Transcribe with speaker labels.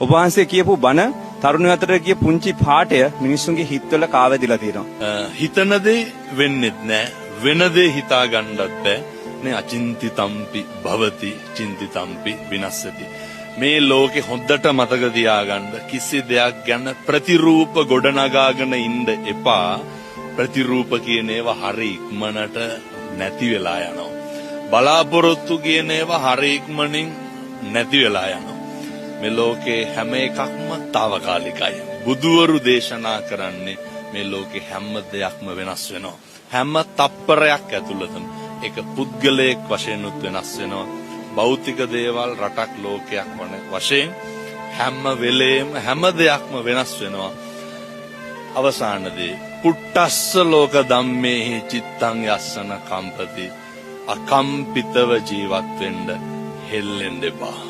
Speaker 1: ඔබ වහන්සේ කියපු බණ තරුණයෝ අතර ගිය පුංචි පාඨය මිනිස්සුන්ගේ හිතවල කාවැදිලා තියෙනවා.
Speaker 2: හිතන දේ වෙන්නෙත් නෑ, වෙන දේ හිතා ගන්නත් බෑ. නේ අචින්තිතම්පි භවති චින්තිතම්පි විනස්සති. මේ ලෝකේ හොද්දට මතක තියාගන්න කිසි දෙයක් ගැන ප්‍රතිරූප ගොඩනගාගෙන ඉන්න එපා. ප්‍රතිරූප කියන ඒවා හරි ඉක්මනට නැති වෙලා යනවා. බලාපොරොත්තු කියන ඒවා හරි ඉක්මනින් නැති වෙලා යනවා. මේ ලෝකේ හැම එකක්ම తాවකාලිකයි. බුදුවරු දේශනා කරන්නේ මේ ලෝකේ හැම දෙයක්ම වෙනස් වෙනවා. හැම තප්පරයක් ඇතුළතම ඒක පුද්ගලයෙක් වශයෙන් උත් වෙනස් වෙනවා. භෞතික දේවල් රටක් ලෝකයක් වශයෙන් හැම වෙලේම හැම දෙයක්ම වෙනස් වෙනවා. අවසානදී පුට්ටස්ස ලෝක ධම්මේහි චිත්තං යස්සන කම්පති. අකම්පිතව ජීවත් වෙන්න හෙල්ලෙන්න එපා.